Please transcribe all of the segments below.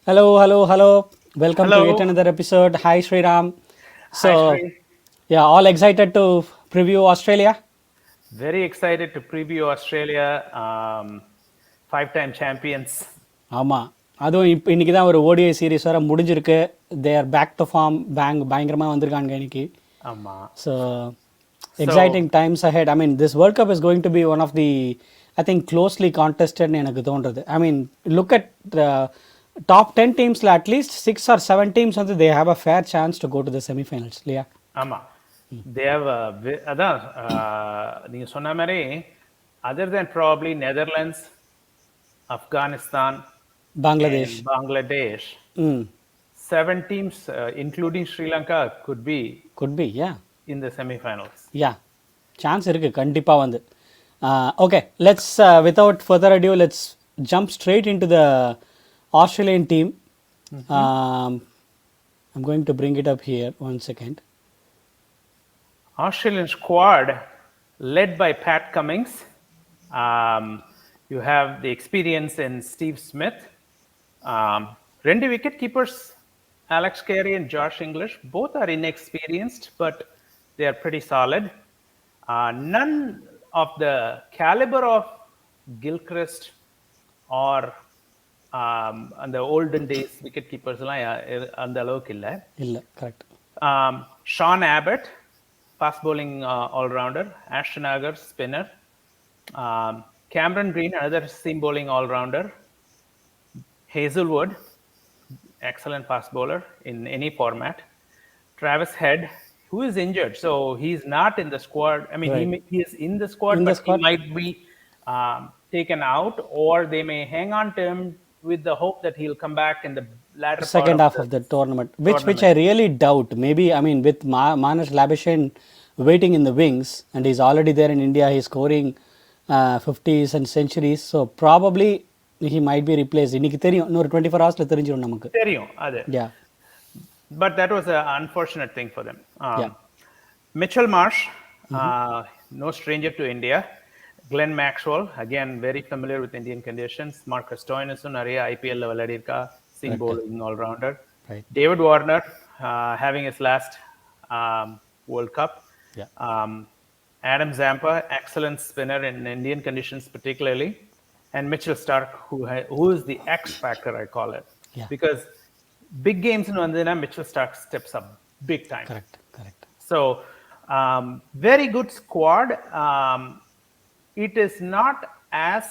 Hello, hello, hello. Welcome to yet Hello. another episode. Hi, Sriram. Hi, So, Sri. yeah, all excited to preview Australia? Very excited to preview Australia, five-time champions. ஆமாம், அதுவும் இன்னைக்கு தான் ஒரு ODI series வர முடிஞ்சிருக்கு. They are back to form பயங்கரமாக வந்திருக்காங்க இன்னைக்கு. Amma. So So, exciting times ahead. I mean, this World Cup is going to be one of the, I think, closely contested எனக்கு தோன்றது. I mean, look at the top 10 teamsல at least 6 or 7 teams வந்து they have a fair chance to go to the semi-finals இல்லையா? Amma. They have அதான் நீங்க சொன்ன மாதிரி other than probably Netherlands, Afghanistan, and Bangladesh. Bangladesh, ம், seven teams, including Sri Lanka, could be could be, yeah. in the semi-finals. Yeah, chance இருக்குது கண்டிப்பாக வந்து. Okay, let's without further adieu let's jump straight in to the Australian team. I'm going to bring it up here one second. Australian squad led by Pat Cummins. You have the experience in Steve Smith. Rendu wicket keepers, Alex Carey and Josh English, both are inexperienced, but they are pretty solid. None of the caliber of Gilchrist or on the olden days wicket keepers அந்த அளவுக்கு இல்லை. இல்லை, correct. Sean Abbott, fast bowling all-rounder. Ashton Agar, spinner. Cameron Green, another seam bowling all-rounder. Hazelwood, excellent fast bowler in any format. Travis Head, who is injured, so he's not in the squad. I mean, Right. he is in the squad, In the but squad. he might be taken out, or they may hang on to him with the hope that he'll come back in the latter Second part half of the tournament, which I really doubt. Maybe, I mean, with Manas Labuschagne waiting in the wings, and he's already there in India, he's scoring 50s and centuries, so probably he might be replaced. இன்னைக்கு தெரியும், இன்னொரு 24 ஹவர்ஸில் தெரிஞ்சிடும் நமக்கு. தெரியும் அது. Yeah, But that was an unfortunate thing for them. Yeah. Mitchell Marsh, no stranger to India. Glenn Maxwell, again, very familiar with Indian conditions. Marcus Stoinis, நிறைய IPL விளையாடிருக்கா, seam bowling all-rounder. Right. David Warner, having his last World Cup. Yeah. Adam Zampa, excellent spinner in Indian conditions particularly. And Mitchell Stark, who is the X factor, I call it. Yeah. Because big games in Vandana, Mitchell Stark steps up big time. correct. So, very good squad. It is not as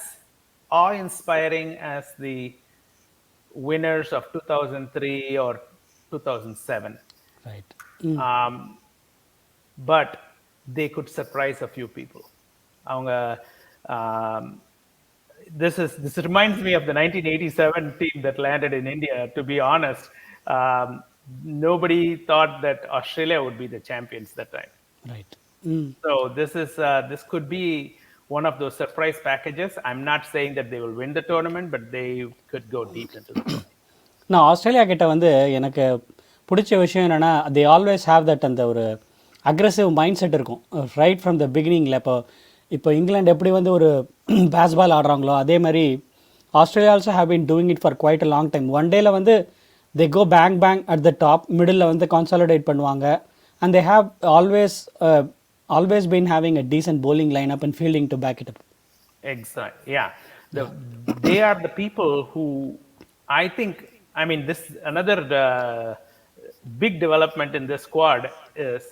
awe-inspiring as the winners of 2003 or 2007. Right. But they could surprise a few people. This reminds me of the 1987 team that landed in India. To be honest, nobody thought that Australia would be the champions that time. Right. So this could be one of those surprise packages. I'm not saying that they will win the tournament, but they could go deep into the tournament. நான் Australia கிட்ட வந்து எனக்கு பிடிச்ச விஷயம் என்னென்னா, they always have that அந்த ஒரு aggressive mindset இருக்கும் ரைட் ஃப்ரம் த பிகினிங்கில். இப்போ இங்கிலாந்து எப்படி வந்து ஒரு பேஸ்பால் ஆடுறாங்களோ அதே மாதிரி Australia also have been doing it for quite a long time. One டேல வந்து they go bang at the top, middle வந்து கான்சாலிடேட் பண்ணுவாங்க. And they have always been having a decent bowling lineup and fielding to back it up. Exactly. Yeah. They are the people who I think. I mean, this another big development in this squad is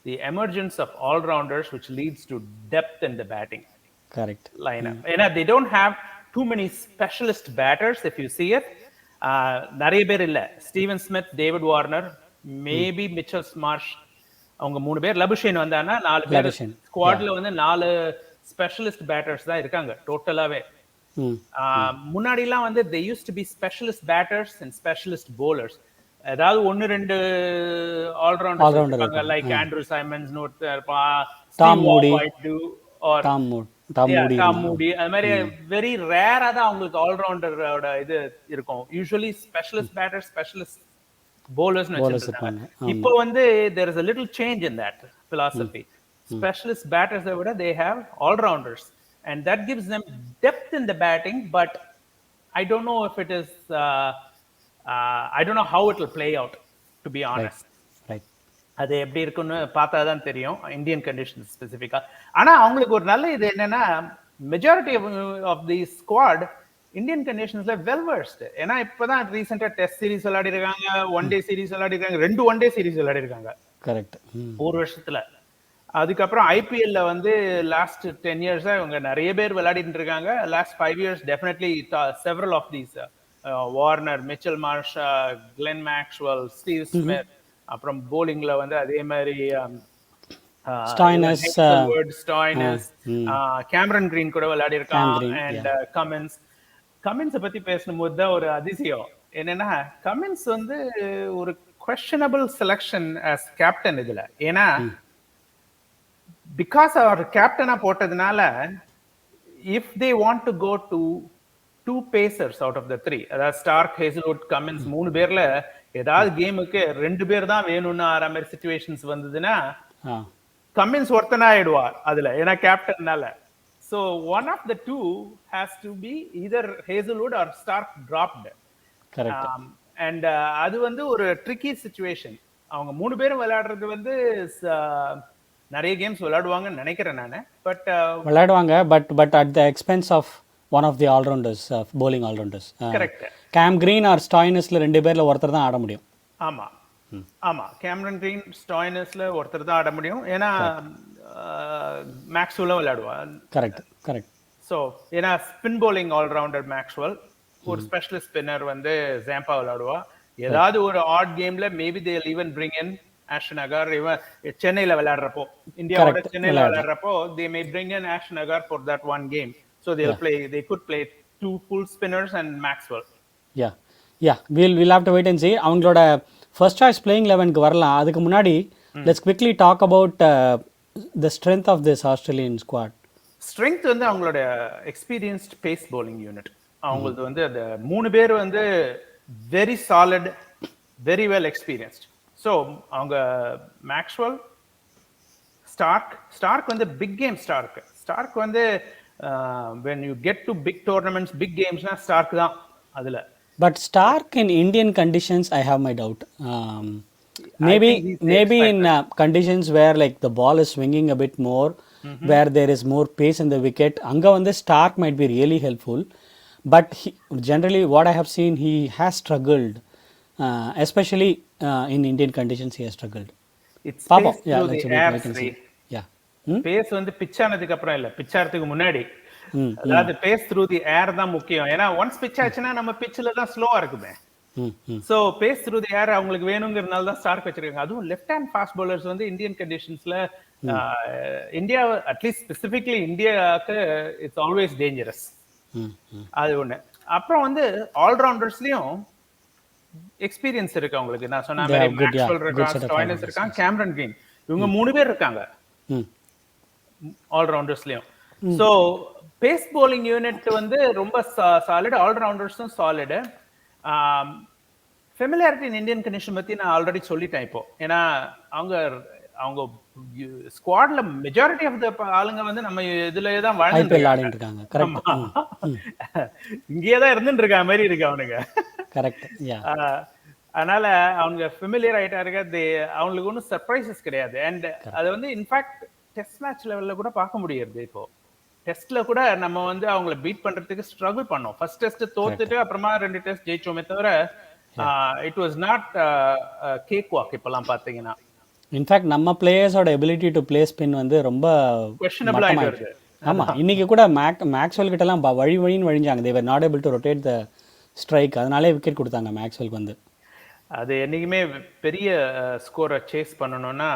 the emergence of all-rounders, which leads to depth in the batting Correct. lineup. And they don't have too many specialist batters, if you see it. நிறைய பேர் இல்ல. Steven Smith, David Warner, maybe Mitchell Marsh, அவங்க மூணு பேர். Labuschagne வந்தானா 4 பேர். ஸ்குவாட்ல வந்து 4 specialist batters தான் இருக்காங்க டோட்டலாவே. முன்னாடிலாம் வந்து they used to be specialist batters and specialist bowlers. ஏதாவது ஒன்னு ரெண்டு ஆல்ரவுண்டர்ஸ் இருப்பாங்க, லைக் ஆண்ட்ரூ சைமன்ஸ், டாம் மூடி, or டாம் மூடி, அது மாதிரி வெரி ரேரா தான் அவங்களுக்கு ஆல்ரவுண்டரோட இது இருக்கும். Usually specialist batter, specialist bowlers வச்சிருக்காங்க. இப்போ வந்து there is a little change in that philosophy. Specialist batters விட they have all-rounders, and that gives them depth in the batting, but I don't know if it is I don't know how it will play out, to be right honest. Right அது எப்படி இருக்குன்னு பார்த்தா தான் தெரியும், Indian conditions ஸ்பெசிஃபிக்கா. ஆனா அவங்களுக்கு ஒரு நல்ல இது என்னன்னா, majority of the squad Indian கண்டிஷன்ஸ்ல வெல் வெர்ஸ்ட். ஏன்னா இப்பதான் ரீசெண்டா டெஸ்ட் சீரிஸ் விளையாடி இருக்காங்க, ஒன் டே சீரிஸ் விளையாடி இருக்காங்க, 2 ஒன் டே சீரிஸ் விளையாடி இருக்காங்க கரெக்ட். ஒரு வருஷத்துல. அதுக்கப்புறம் ஐபிஎல்ல வந்து லாஸ்ட் 10 இயர்ஸா இவங்க நிறைய பேர் விளையாடிட்டு இருக்காங்க. Last 5 years definitely several of these Warner, Mitchell Marsh, Glenn Maxwell, Steve Smith, அப்புறம் போலிங்ல வந்து அதே மாதிரி ஸ்டாய்னஸ், கேமரன் கிரீன் கூட விளையாடி இருக்கான். Green, அண்ட் கமின்ஸை பத்தி பேசும்போது தான் ஒரு அதிசயம் என்னன்னா, கமின்ஸ் வந்து ஒரு questionable செலக்ஷன் as கேப்டன் இதுல. ஏன்னா பிகாஸ் அவர் கேப்டனா போட்டதுனால, if they want to go to 2 pacers out of the 3, அதாவது ஸ்டார்க், ஹேசல்வுட், கமின்ஸ் 3 பேர்ல ஏதாவது கேமுக்கு 2 பேர் தான் வேணும்னு ஆற மாதிரி சிச்சுவேஷன்ஸ் வந்ததுன்னா கமின்ஸ் ஒருத்தனா ஆயிடுவார் அதுல, ஏன்னா கேப்டன்னால. So one of the two has to be either Hazelwood or Stark dropped. Correct. And அது வந்து ஒரு ட்ரிக்கி சிச்சுவேஷன். அவங்க 3 பேரும் விளையாடுறது வந்து நிறைய கேம்ஸ் விளையாடுவாங்கன்னு நினைக்கிறேன் நானு. பட் விளையாடுவாங்க, but at the expense of one of the allrounders, bowling allrounders. Correct. Cam Green or ஸ்டாய்னஸ்ல 2 பேர்ல ஒருத்தர் தான் ஆட முடியும். ஆமா ஆமா, கேமரன் கிரீன், ஸ்டாய்னஸ்ல ஒருத்தர் தான் ஆட முடியும். ஏன்னா மேக்ஸ்வெல்லும் விளையாடுவான். Correct correct. ஸோ ஏன்னா ஸ்பின் போலிங் ஆல்ரவுண்டர் மேக்ஸ்வெல், ஒரு ஸ்பெஷலிஸ்ட் ஸ்பின்னர் வந்து ஜாம்பா விளையாடுவா. ஏதாவது ஒரு ஆட் கேம்ல maybe they will even bring in Ashton Agar. இவன் சென்னையில விளையாடுறப்போ, இந்தியாவோட சென்னையில விளையாடுறப்போ, they may bring in Ashton Agar for that one game. So they could play 2 full spinners and Maxwell. we'll have to wait and see. அவங்களோட first choice playing 11க்கு வரலாம். அதுக்கு முன்னாடி let's quickly talk about the strength of this Australian squad. Strength வந்து அவங்களோட experienced base bowling unit. அவங்களது வந்து அந்த 3 பேர் வந்து very solid, very well experienced. So அவங்க மேக்ஸ்வெல், ஸ்டார்க் வந்து பிக் கேம் ஸ்டார்க் வந்து when you get to big tournaments, big games na Stark தான் அதுல. But Stark in Indian conditions, I have my doubt. Maybe in conditions where like the ball is swinging a bit more, where there is more pace in the wicket, anga வந்து Stark might be really helpful. But generally what I have seen, he has struggled, especially in Indian conditions he has struggled. It's pace yeah, through let's the wait air, and see. Yeah. Pace வந்து pitch ஆனதுக்கு அப்புறம் இல்ல, pitch ஆறதுக்கு முன்னாடி. அதாவது base through the ஏர் தான் முக்கியம். ஏன்னா once pitch ஆச்சுன்னா நம்ம பிச்சில் தான் ஸ்லோவா இருக்குமே. சோ பேஸ் த்ரூ தி ஏர் அவங்களுக்கு வேணுங்கிறதுனால தான் ஸ்டார்க் வச்சிருக்காங்க. அதுவும் லெஃப்ட் ஹேண்ட் ஃபாஸ்ட் பவுலர்ஸ் வந்து இந்தியன் கண்டிஷன்ஸ்ல இந்தியா, அட்லீஸ்ட் ஸ்பெசிபிக்லி இந்தியாவுக்கு இட்ஸ் ஆல்வேஸ் டேஞ்சரஸ். அது ஒண்ணு. அப்புறம் வந்து ஆல்ரவுண்டர்ஸ்லயும் எக்ஸ்பீரியன்ஸ் இருக்கு அவங்களுக்கு. நான் சொன்ன மாதிரி மேக்ஸ்வெல் இருக்கான், ஸ்டாய்னஸ் இருக்கான், கேமரன் கிரீன், இவங்க 3 பேர் இருக்காங்க ஆல்ரவுண்டர்ஸ்லயும். சோ பேஸ் bowling யூனிட் வந்து ரொம்ப சாலிட், ஆல்ரவுண்டர்ஸும் solid. Familiarity in Indian condition பத்தி நான் ஆல்ரெடி சொல்லிட்டேன் இப்போ. ஏன்னா அவங்க ஸ்குவாட்ல மெஜாரிட்டி ஆஃப் த ஆளுங்க வந்து நம்ம இதுலயே தான் வாழ்ந்துட்டு இருக்காங்க. இங்கேயே தான் இருந்துட்டு இருக்க மாதிரி இருக்கு அவனுங்க. கரெக்ட். அதனால அவங்க ஃபெமிலியர் ஆயிட்டாருங்க. அவங்களுக்கு ஒன்றும் சர்ப்ரைசஸ் கிடையாது. அண்ட் அது வந்து இன்ஃபேக்ட் டெஸ்ட் மேட்ச் லெவல்ல கூட பார்க்க முடியாது. இப்போ டெஸ்ட்ல கூட நம்ம வந்து அவங்கள பீட் பண்றதுக்கு ஸ்ட்ரகிள் பண்ணோம். ஃபர்ஸ்ட் டெஸ்ட் தோத்துட்டு அப்புறமா 2 டெஸ்ட் ஜெயிச்சோமே தவிர it was not cake walk. இப்பெல்லாம் பாத்தீங்கன்னா இன்ஃபேக்ட் நம்ம பிளேயர்ஸோட எபிலிட்டி டு பிளே ஸ்பின் வந்து ரொம்ப குவெஸ்ஷனபிள் ஆயிட்டு இருக்கு. ஆமா, இன்னைக்கு கூட மேக்ஸ்வெல் கிட்ட எல்லாம் வழின்னு வழிஞ்சாங்க. they were not able to rotate the strike. அதனாலே விக்கெட் கொடுத்தாங்க மேக்ஸ்வெல்க்கு வந்து. அது என்னைக்குமே பெரிய ஸ்கோரை சேஸ் பண்ணணும்னா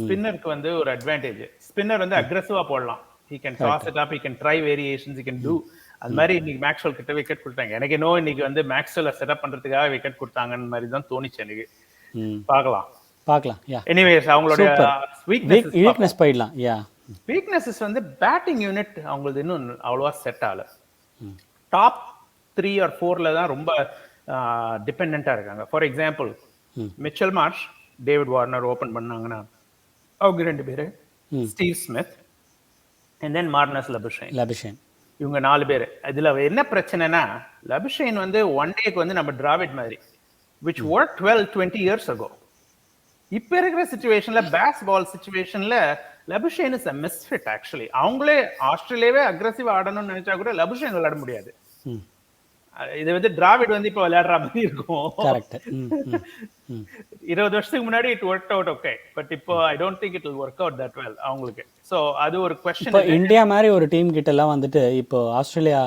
ஸ்பின்னருக்கு வந்து ஒரு அட்வான்டேஜ். ஸ்பின்னர் வந்து அக்ரெசிவா போடலாம். he can toss it up, he can try variations, he can do. அது மாதிரி இன்னைக்கு மேக்ஸ்வெல் கிட்ட விக்கெட் கொடுத்தாங்க. எனக்கு என்ன இன்னைக்கு வந்து மேக்ஸ்வெல்ல செட்டப் பண்றதுக்காக விக்கெட் கொடுத்தாங்கன்னு மாதிரி தான் தோணிச்சு எனக்கு. பார்க்கலாம். எனிவேஸ் அவங்களோட வீக்னஸ் போயிடலாம். வீக்னஸஸ் வந்து பேட்டிங் யூனிட் அவங்களுக்கு இன்னும் அவ்வளவா செட் ஆகல. டாப் 3 or 4ல தான் ரொம்ப டிபெண்டா இருக்காங்க. For example Mitchell Marsh, David Warner open பண்ணாங்கன்னா அவங்க 2 பேரு, Steve Smith and then Marnus Labuschagne, இவங்க 4 பேர். இதுல என்ன பிரச்சனைனா, லபுஷைன் வந்து ஒன் டேக்கு வந்து நம்ம டிராவிட் மாதிரி which worked well 20 years ago. இப்ப இருக்கிற சிச்சுவேஷன்ல பேஸ்பால் சிச்சுவேஷன்ல Labuschagne is a misfit actually. அவங்களே ஆஸ்திரேலியாவே அக்ரெசிவ் ஆடணும்னு நினைச்சா கூட லபுஷேன் விளையாட முடியாது. இது வந்து டிராவிட் வந்து இப்ப விளையாடுற மாதிரி இருக்கும். கரெக்ட். 20 வருஷத்துக்கு முன்னாடி it work out okay, but இப்போ I don't think it will work out that well அவங்களுக்கு. சோ அது ஒரு क्वेश्चन. இப்போ இந்தியா மாதிரி ஒரு டீம் கிட்ட எல்லாம் வந்துட்டு இப்போ ஆஸ்திரேலியா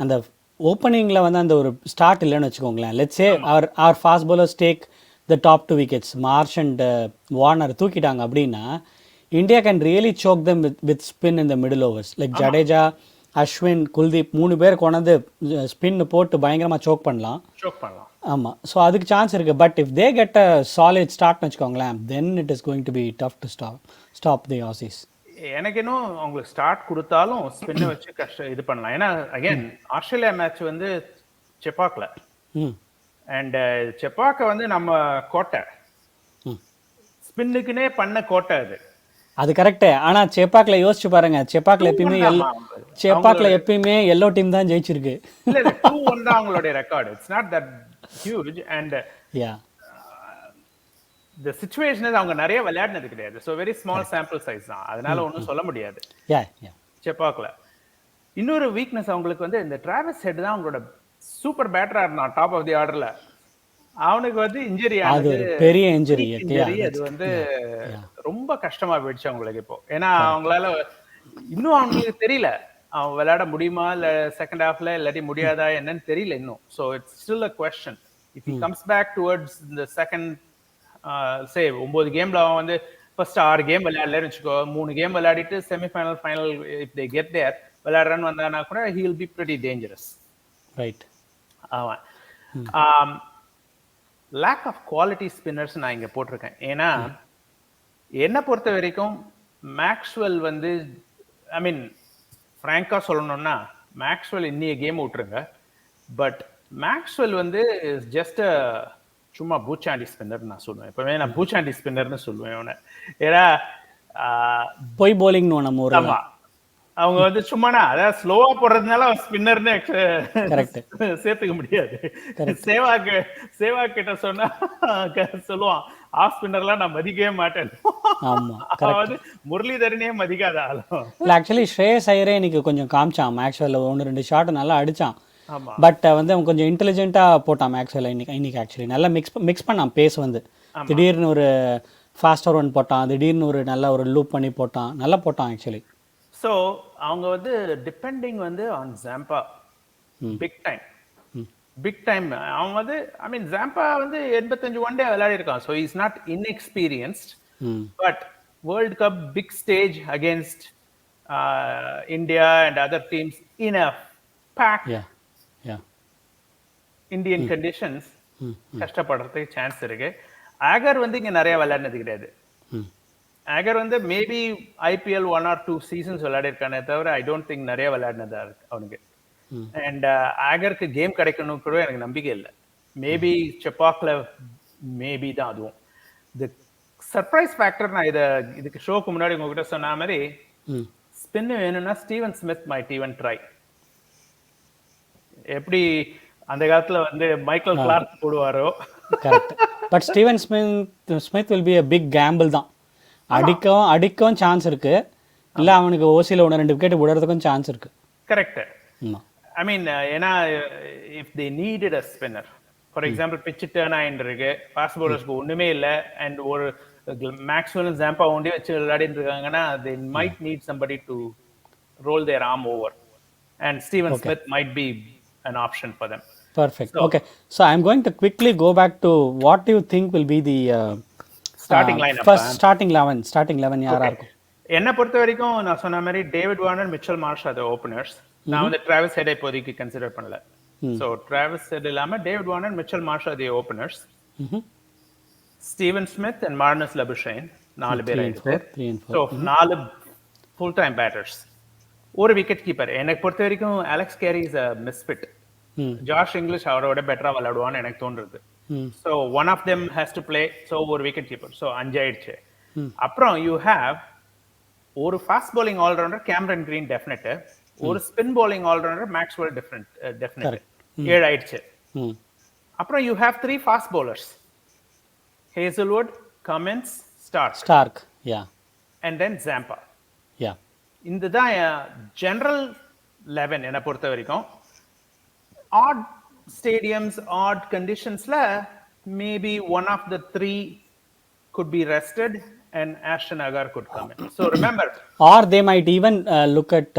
அந்த ஓப்பனிங்ல வந்து அந்த ஒரு ஸ்டார்ட் இல்லைன்னு வச்சுக்கோங்களேன். Let's say our fast bowlers take the top 2 wickets, Marsh and Warner தூக்கிட்டாங்க அப்படின்னா India can really choke them with spin in the middle overs, like Jadeja, Ashwin, Kuldeep 3 பேர் கொண்டாந்து ஸ்பின் போட்டு பயங்கரமாக சோக் பண்ணலாம். ஆமாம். ஸோ அதுக்கு சான்ஸ் இருக்குது. But if they get a solid ஸ்டார்ட்னு வச்சுக்கோங்களேன், then it is going to be tough to stop the Aussies. எனக்கு இன்னும் அவங்களுக்கு ஸ்டார்ட் கொடுத்தாலும் ஸ்பின்னை வச்சு கஷ்டம் இது பண்ணலாம். ஏன்னா அகைன் ஆஸ்திரேலியா மேட்ச் வந்து செப்பாக்ல, அண்ட் செப்பாக்க வந்து நம்ம கோட்டை ஸ்பின்னுக்குனே பண்ண கோட்டை அது கரெக்டு. ஆனால் செப்பாக்கில் யோசிச்சு பாருங்க, செப்பாக்கில் எப்பயுமே எல்லோ டீம் தான் ஜெயிச்சிருக்கு. இல்ல 2-1 தான் அவங்களுடைய record. It's not that huge. And the situation is அவங்க நிறைய விளையாடுனது கிடையாது. So very small sample size தான், அதனால ஒன்றும் சொல்ல முடியாது. செப்பாக்ல இன்னொரு வீக்னஸ் அவங்களுக்கு வந்து இந்த டிராவிஸ் ஹெட் தான் அவங்களோட சூப்பர் பேட்டரா இருந்தான் டாப் ஆஃப் தி ஆர்டர்ல. அவனுக்கு வந்து இன்ஜுரி ஆனது, பெரிய இன்ஜுரி. அது வந்து ரொம்ப கஷ்டமா போயிடுச்சு அவங்களுக்கு இப்போ. ஏன்னா அவங்களால இன்னும் அவங்களுக்கு தெரியல அவன் விளையாட முடியுமா இல்ல செகண்ட் ஹாஃப்ல இல்லாட்டி முடியாதா என்னன்னு தெரியல இன்னும். So it's still a question. If he comes back towards இந்த செகண்ட் சே 9 கேம்ல அவன் வந்து ஃபர்ஸ்ட் 6 கேம் விளையாடலன்னு வச்சுக்கோ, 3 கேம் விளையாடிட்டு semifinal final if they get there விளையாடுறன்னு வந்தானா கூட he will be pretty dangerous. Right. அவன் லேக் ஆஃப் குவாலிட்டி ஸ்பின்னர்ஸ் நான் இங்க போட்டிருக்கேன். ஏன்னா என்னை பொறுத்த வரைக்கும் மேக்ஸ்வெல் வந்து ஐ மீன் ஃப்ராங்கா சொல்லணும்னா மேக்ஸ்வெல் இன்னிய கேம் விட்டுருங்க, பட் மேக்ஸ்வெல் வந்து ஜஸ்ட் சும்மா பூச்சாண்டி ஸ்பின்னர் நான் சொல்லுவேன். எப்பவுமே நான் பூச்சாண்டி ஸ்பின்னர்னு சொல்லுவேன் அவனை. ஏன்னா போய் போலிங் நம்ம ஒரு அவங்க வந்து சும்மானா அதாவது ஸ்லோவா போடுறதுனால ஸ்பின்னர்னு சேர்த்துக்க முடியாது. சேவா கிட்ட சொன்னா சொல்லுவான் ஆஃப் ஸ்பின்னர்லாம் நான் மதிக்கவே மாட்டேன். அதாவது முரளிதரனே மதிக்காத ஆளும். ஆக்சுவலி ஸ்ரேயஸ் ஐயரே இன்னைக்கு கொஞ்சம் காமிச்சான் மேக்ஸ்வெல்ல 1-2 ஷாட் நல்லா அடிச்சான். பட் வந்து அவன் கொஞ்சம் இன்டெலிஜென்ட்டா போட்டான் மேக்ஸ்வெல்ல இன்னைக்கு ஆக்சுவலி நல்லா மிக்ஸ் பண்ணான். பேஸ் வந்து திடீர்னு ஒரு ஃபாஸ்டர் ஒன் போட்டான், திடீர்னு ஒரு நல்ல ஒரு லூப் பண்ணி போட்டான், நல்லா போட்டான் ஆக்சுவலி. ஸோ அவங்க வந்து டிபெண்டிங் வந்து ஆன் ஜாம்பா பிக் டைம். அவன் வந்து ஐ மீன் ஜாம்பா வந்து 85 ஒன் டே விளையாடி இருக்கான். So is not inexperienced, but World Cup big stage against India and other teams in a pack Indian conditions கஷ்டப்படுறதுக்கு சான்ஸ் இருக்கு. ஆகர் வந்து இங்க நிறைய விளையாடினது கிடையாது. ஆகர் வந்து மேபி ஐபிஎல் 1 or 2 சீசன்ஸ் விளையாடிருக்கானே தவிர ஐ டோன்ட் திங்க் நிறைய விளையாடினதா இருக்கு அவனுக்கு. அண்ட் ஆகருக்கு கேம் கிடைக்கணும் கூட எனக்கு நம்பிக்கை இல்லை. மேபி செப்பாக்ல மேபி தான் அதுவும். தி சர்ப்ரைஸ் ஃபேக்டர் நான் இதுக்கு ஷோக்கு முன்னாடி உங்ககிட்ட சொன்ன மாதிரி ஸ்பின் வேணும்னா Steven Smith might even try. எப்படி அந்த காலத்துல வந்து மைக்கேல் கிளார்க் போடுவாரோ. But Steven Smith will be a big gamble தான். அடிக்கவும் சான்ஸ் இருக்கு, இல்ல அவனுக்கு ஓசில 1-2 விக்கெட் விடுறதுக்கும் சான்ஸ் இருக்கு. கரெக்ட். ஐ மீன் ஏன்னா if they needed a spinner, for example pitch turn ஆயிட்டு இருக்கு, ஃபாஸ்ட் பவுலர்ஸ்க்கு ஒண்ணுமே இல்லை, அண்ட் ஒரு மேக்ஸ்வெல் ஜாம்பா ஒண்டி வச்சு விளையாடிட்டு இருக்காங்கன்னா they might need somebody to roll their arm over, and Steven Smith might be an option for them. Perfect. Okay, so I'm going to quickly go back to what do you think will be the starting line first starting 11 யாரா இருக்கும்? என்ன பொறுத்த வரைக்கும் நான் சொன்ன மாதிரி David Warner, Mitchell Marsh அது openers. நான் வந்து டிராவிஸ் ஹெட் இப்போதைக்கு கன்சிடர் பண்ணல. சோ டிராவிஸ் ஹெட் இல்லாம டேவிட் வார்னர், மிச்சல் மார்ஷ் அது openers. Steven Smith and Marnus Labuschagne 4 பேர் ஆயிடுச்சு. சோ 4 ஃபுல் டைம் பேட்டர்ஸ், ஒரு விக்கெட் கீப்பர். எனக்கு பொறுத்த வரைக்கும் Alex Carey is a misfit. Josh English அவரோட பெட்டரா விளையாடுவான்னு எனக்கு தோன்றுது. So one of them has to play, so ஒரு விக்கெட் கீப்பர். ஸோ 5 ஆயிடுச்சு. அப்புறம் யூ ஹேவ் ஒரு fast bowling allrounder Cameron Green definite, ஒரு spin bowling allrounder Maxwell definite 7 ஆயிடுச்சு. அப்புறம் you have 3 fast bowlers. Hazelwood, Cummins, Stark, yeah, and then Zampa. yeah. இந்த தான் general 11 என்னை பொறுத்த வரைக்கும். ஆட் ஸ்டேடியம்ஸ், ஆட் கண்டிஷன்ஸ்ல maybe one of the 3 could be rested and Ashton Agar could come in. So remember. Or they might even look at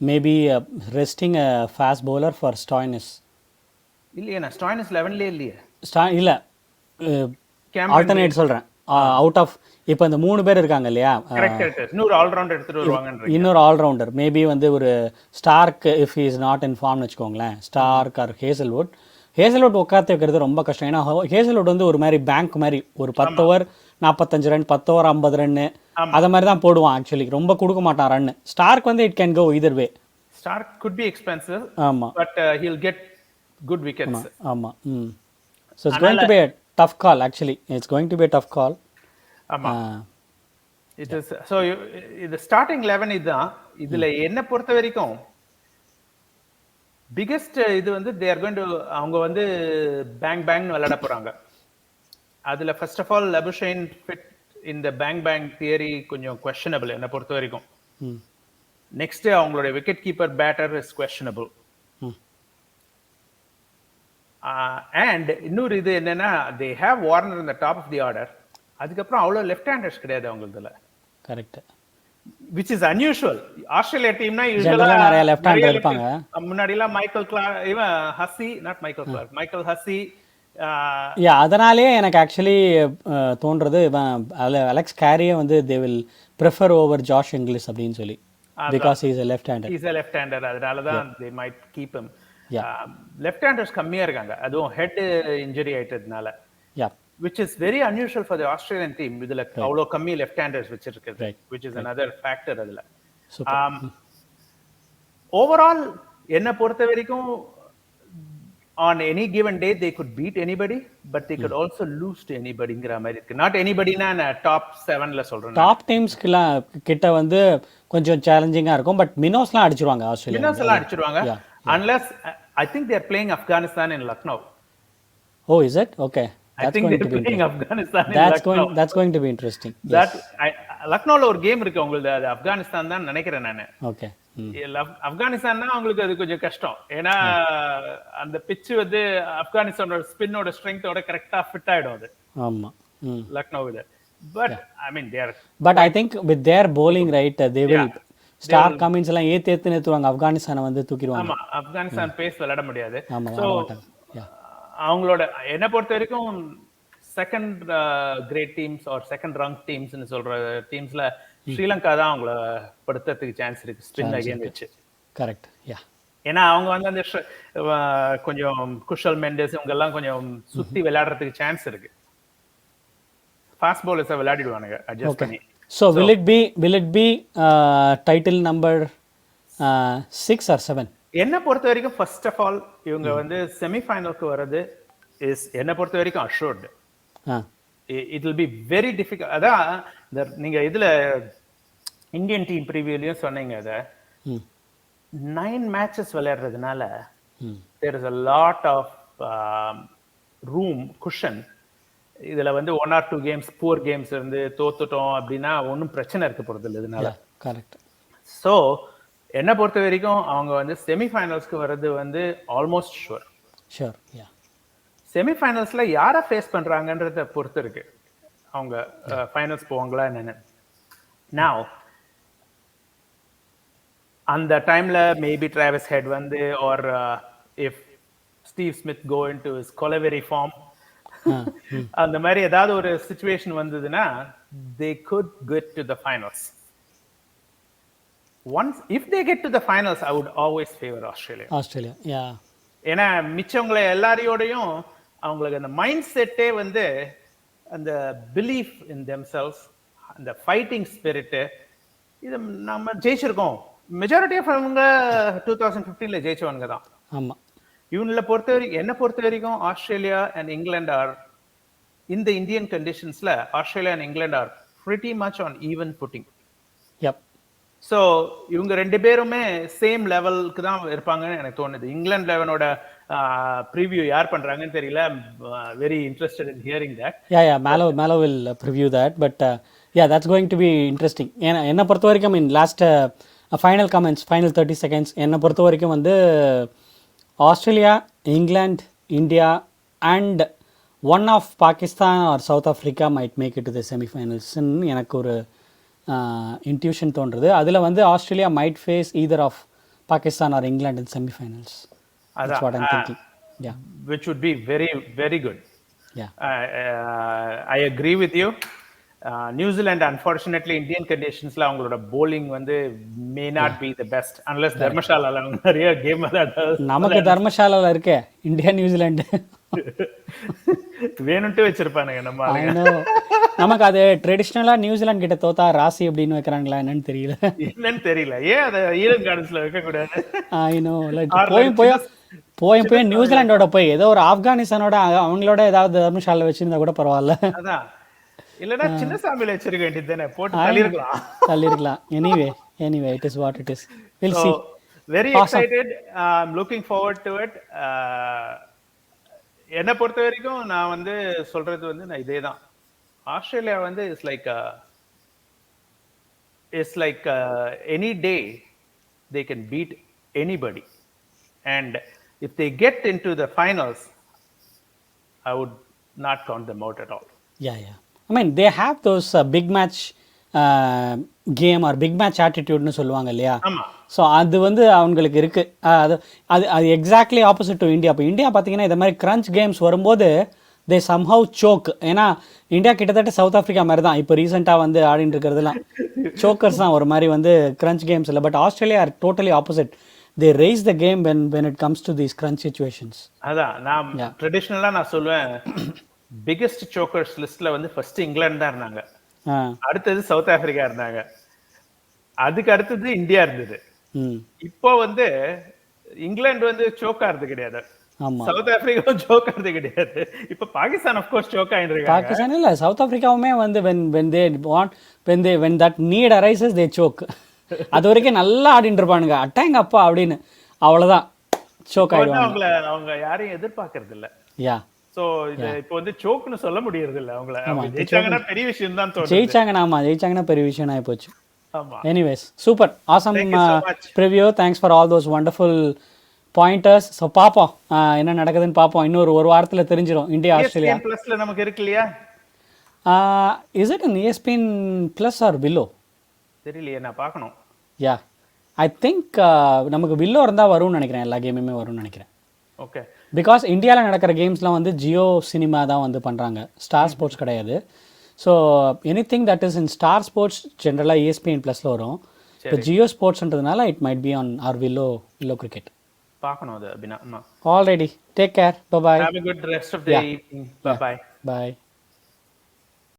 maybe resting a fast bowler for Stoinis. இல்லையே, நான் Stoinis 11லே இல்லையே. இல்லை alternate சொல்கிறேன். Out of இப்போ இந்த 3 பேர் இருக்காங்க இல்லையா, கரெக்ட். இன்னொரு ஆல்ரவுண்டர் எடுத்துட்டு வருவாங்க. இன்னொரு ஆல்ரவுண்டர் மேபி வந்து ஒரு Starc if is not in ஃபார்ம்னு வச்சுக்கோங்களேன், ஸ்டார்க் ஆர் ஹேசல்வுட் உட்காந்து வைக்கிறது ரொம்ப கஷ்டம். ஏன்னா ஹேசல்வுட் வந்து ஒரு மாதிரி பேங்க் மாதிரி ஒரு 10 ஓவர் 45 ரன், 10 ஓவர் 50 ரன்னு அதை மாதிரி தான் போடுவான். ஆக்சுவலி ரொம்ப கொடுக்க மாட்டான் ரன்னு. ஸ்டார்க் வந்து it can go either way. Starc could be expensive, ஆமா, but he'll get good wickets. ஆமா. So it's going to be a tough call actually. It's going to be a tough call. ஆமா. It is. So இது starting 11 இதுதான். இதுல என்ன பொறுத்த வரைக்கும் biggest இது வந்து they are going to அவங்க வந்து பேங் விளையாட போறாங்க. அதுல first of all Labuschagne fit இந்த பேங் தியரி கொஞ்சம் questionable என்ன பொறுத்த வரைக்கும். நெக்ஸ்ட் அவங்களுடைய wicket keeper batter is questionable. And இன்னொரு இது என்னன்னா they have Warner in the top of the order. அதுக்கப்புறம் அவ்வளோ லெஃப்ட் ஹேண்டர்ஸ் கிடையாது அவங்களதுல. Correct. which is unusual. Australia டீம்னா யூசுவலா நிறைய லெஃப்ட் ஹேண்டர் இருப்பாங்க. முன்னாடி எல்லாம் மைக்கேல் கிளார்க், இவன் Hussey, not Michael Clarke, Michael Hussey. அதனாலேயே எனக்கு ஆக்சுவலி தோன்றது இவன் அலெக்ஸ் கேரியை வந்து they will prefer over Josh Inglis அப்படின்னு சொல்லி, because he is a left hander. He's a left hander, அதனால தான் they might keep him. Left handers கம்மியா இருக்காங்க, அதுவும் ஹெட் இன்ஜரி ஆயிட்டதுனால. which is very unusual for the Australian team. இதுல அவ்வளோ கம்மி லெஃப்ட் ஹேண்டர்ஸ் வச்சிருக்குது, which is another factor அதுல. ஓவரால் என்ன பொறுத்த வரைக்கும் on any given day they could beat anybody, but they could also lose to anybodyங்கிற மாதிரி இருக்கு. not anybodyனா நான் டாப் 7ல சொல்றேன். டாப் டீம்ஸ்க்குலாம் கிட்ட வந்து கொஞ்சம் சேலஞ்சிங்கா இருக்கும், பட் மினோஸ்லாம் அடிச்சிருவாங்க ஆஸ்திரேலியா. மினோஸ்லாம் அடிச்சிருவாங்க unless I think they are playing Afghanistan in Lucknow. Oh, is it? Okay. I think they're playing Afghanistan in Lucknow. That's going to be interesting. That Lucknowல ஒரு கேம் இருக்கு உங்களுக்கு, அது ஆப்கானிஸ்தான் தான் நினைக்கிறேன் நான். ஓகே. ஆப்கானிஸ்தான்னா அவங்களுக்கு அது கொஞ்சம் கஷ்டம். ஏன்னா அந்த பிட்ச் வந்து ஆப்கானிஸ்தானோட ஸ்பின்னோட ஸ்ட்ரெங்த்தோட கரெக்டா ஃபிட் ஆயிடும் அது. ஆமா. லக்னோ இது. But I mean they are. But I think with their bowling right they will star Cummins எல்லாம் ஏத்து நிறுத்துவாங்க, ஆப்கானிஸ்தானை வந்து தூக்கிடுவாங்க. ஆமா, ஆப்கானிஸ்தான் பேஸ் விளையாட முடியாது. சோ அவங்களோட என்ன பொறுத்த வரைக்கும் second grade teams or second rung டீம்ஸ்னு சொல்ற டீம்ஸ்ல ஸ்ரீலங்கா தான் அவங்கள படுத்துறதுக்கு சான்ஸ் இருக்கு ஸ்பின் அகைன் வச்சு. கரெக்ட். ஏன்னா அவங்க வந்து அந்த கொஞ்சம் குஷல் மெண்டஸ் இவங்க எல்லாம் கொஞ்சம் சுத்தி விளையாடுறதுக்கு சான்ஸ் இருக்கு. ஃபாஸ்ட் பவுலர்ஸை விளையாடிடுவானுங்க அட்ஜஸ்ட் பண்ணி. So will it be title number 6 or 7? என்ன பொறுத்த வரைக்கும் ஃபர்ஸ்ட் ஆஃப் ஆல் இவங்க வந்து செமிஃபைனலுக்கு வர்றது இஸ் என்ன பொறுத்த வரைக்கும் assured. It will be very difficult. அதான் நீங்க இதுல இந்தியன் டீம் ப்ரிவியூலயும் சொன்னீங்க, அதை 9 மேட்சஸ் விளையாடுறதுனால there is a lot of room cushion. இதுல வந்து 1 or 2 கேம்ஸ் பூர் கேம்ஸ் இருந்து தோத்துட்டோம் அப்படின்னா ஒன்றும் பிரச்சனை இருக்க போறது இல்லை இதனால. கரெக்ட். ஸோ என்ன பொறுத்த வரைக்கும் அவங்க வந்து செமிஃபைனல்ஸ்க்கு வர்றது வந்து ஆல்மோஸ்ட் ஷுர். செமிஃபைனல்ஸ்ல யாரை ஃபேஸ் பண்றாங்கன்றத பொறுத்து இருக்கு அவங்க ஃபைனல்ஸ் போவாங்களா என்னன்னு. Now அந்த டைம்ல மேபி டிராவிஸ் ஹெட் வந்து or if Steve Smith go into his கொலவெரி ஃபார்ம், அந்த மாதிரி ஏதாவது ஒரு சிச்சுவேஷன் வந்ததுன்னா they could get to the finals. Once if they get to the finals I would always favor Australia. ஏன்னா மிச்சவங்களை எல்லாரையோடையும் அவங்களுக்கு அந்த மைண்ட் செட்டே வந்து அந்த பிலீஃப் இன் themselves, அந்த ஃபைட்டிங் ஸ்பிரிட், இது நம்ம ஜெயிச்சிருக்கோம். மெஜாரிட்டி ஆஃப் அவங்க 2015ல ஜெயிச்சவங்க தான். ஆமா. இவங்கள பொறுத்த வரைக்கும் என்ன பொறுத்த வரைக்கும் ஆஸ்திரேலியா அண்ட் இங்கிலாந்து ஆர் இந்த இந்தியன் கண்டிஷன்ஸ்ல Australia and England are pretty much on even footing. So இவங்க 2 பேருமே சேம் லெவலுக்கு தான் இருப்பாங்கன்னு எனக்கு தோணுது. இங்கிலாந்து லெவனோட ப்ரீவியூ யார் பண்றாங்கன்னு தெரியல. Very interested in hearing that. Yeah, Malo will preview that, but yeah, that's going to be interesting. ஏன்னா என்னை பொறுத்த வரைக்கும் in last final comments, final 30 seconds, என்னை பொறுத்த வரைக்கும் வந்து Australia, England, India and one of Pakistan or South Africa might make it to the semi-finals. எனக்கு ஒரு இன்ட்யூஷன் தோன்றுது. அதில் வந்து Australia might face either of Pakistan or England in semi-finals. That's what I'm thinking. Yeah. Which would be very, very good. Yeah. I agree with you. New Zealand unfortunately Indian கண்டிஷன்ஸ்ல அவங்களோட bowling வந்து may not be the best unless தர்மசாலால அவங்க நிறைய game நமக்கு தர்மசாலால இருக்கே India New Zealand வேணும்ட்டு வச்சிருப்பானுங்க நம்ம நமக்கு அது ட்ரெடிஷ்னலா நியூசிலாந்து கிட்ட தோத்தா ராசி அப்படின்னு வைக்கிறாங்களா என்னன்னு தெரியல ஏன் அதை ஈடன் கார்டன்ஸ்ல வைக்க கூடாது போய் நியூசிலாண்டோட போய் ஏதோ ஒரு ஆப்கானிஸ்தானோட அவங்களோட ஏதாவது தர்மசாலை வச்சிருந்தா கூட பரவாயில்ல. அதான் இல்லனா சின்ன சாமியில வச்சிருக்க வேண்டியது தானே, போட்டு தள்ளிரலாம். Anyway it is what it is. Will see. Very excited. I'm looking forward to it. என்ன பொறுத்த வரைக்கும் நான் வந்து சொல்றது வந்து நான் இதேதான். ஆஸ்திரேலியா வந்து it's like any day they can beat anybody, and if they get into the finals I would not count them out at all. Yeah, I mean they have those big match game or big match attitude னு சொல்லுவாங்க இல்லையா. So அது வந்து அவங்களுக்கு இருக்கு. அது அது exactly opposite to India. இப்போ இந்தியா பார்த்தீங்கன்னா இந்த மாதிரி கிரன்ச் கேம்ஸ் வரும்போது தே சம்ஹவ் சோக். ஏன்னா இந்தியா கிட்டத்தட்ட சவுத் ஆஃப்ரிக்கா மாதிரி தான் இப்போ ரீசெண்டாக வந்து ஆடிட்டு இருக்கிறதுலாம் சோக்கர்ஸ் தான் ஒரு மாதிரி வந்து கிரன்ச் கேம்ஸ் இல்லை. But Australia are totally opposite. they raise the game when it comes to these crunch situations. அதான் நான் ட்ரெடிஷனலா நான் சொல்லுவேன் பிகெஸ்ட் சோக்கர்ஸ் லிஸ்ட்ல வந்து ஃபர்ஸ்ட் இங்கிலாந்து தான் இருந்தாங்க, அடுத்தது சவுத் ஆப்பிரிக்கா இருந்தாங்க, அதுக்கு அடுத்தது இந்தியா இருந்தது. இப்போ வந்து இங்கிலாந்து வந்து சோக் ஆறது கிடையாது, சவுத் ஆப்பிரிக்காவும் சோக் ஆறது கிடையாது, இப்போ பாகிஸ்தான் ஆஃப் கோர்ஸ் சோக் ஆயிடுறாங்க. பாகிஸ்தான் இல்ல சவுத் ஆப்பிரிக்காவுமே வந்து when that need arises they choke. அது வரைக்கும் நல்லா ஆடிட்டு இருப்பானுங்க அட்டாங்க அப்பா அப்படின்னு, அவ்வளவுதான் சோக் ஆயிடுவாங்க. அவங்க யாரையும் எதிர்பார்க்கறது இல்ல. யா சோ இது இப்போ வந்து சோக்னு சொல்ல முடியறது இல்ல. அவங்க ஜெயிச்சாங்கன்னா பெரிய விஷயம் தான் தோணுது. ஜெயிச்சாங்கன்னா பெரிய விஷயம் ஆயி போச்சு. ஆமா. Anyways super awesome preview. Thanks for all those wonderful pointers. So பார்ப்போம் என்ன நடக்குதுன்னு பார்ப்போம். இன்னொரு ஒரு வாரத்தில் தெரிஞ்சிடும் இந்தியா ஆஸ்திரேலியா. ப்ளஸ்ல நமக்கு இருக்கு இல்லையா? Is it an ESPN Plus or below? தெரியலையே, நான் பார்க்கணும். யா ஐ திங்க் நமக்கு வில்லோ இருந்தால் வரும்னு நினைக்கிறேன், எல்லா கேமுமே வரும்னு நினைக்கிறேன். ஓகே. பிகாஸ் இந்தியாவில் நடக்கிற கேம்ஸ்லாம் வந்து ஜியோ சினிமா தான் வந்து பண்ணுறாங்க, ஸ்டார் ஸ்போர்ட்ஸ் கிடையாது. So anything that is in Star Sports ஜென்ரலாக ESPN ப்ளஸில் வரும். இப்போ ஜியோ ஸ்போர்ட்ஸ்ன்றதுனால it might be on or Willow Cricket. பார்க்கணும் அது அபினா. Already take care. Bye. Have a good rest of the evening. Bye bye. Bye.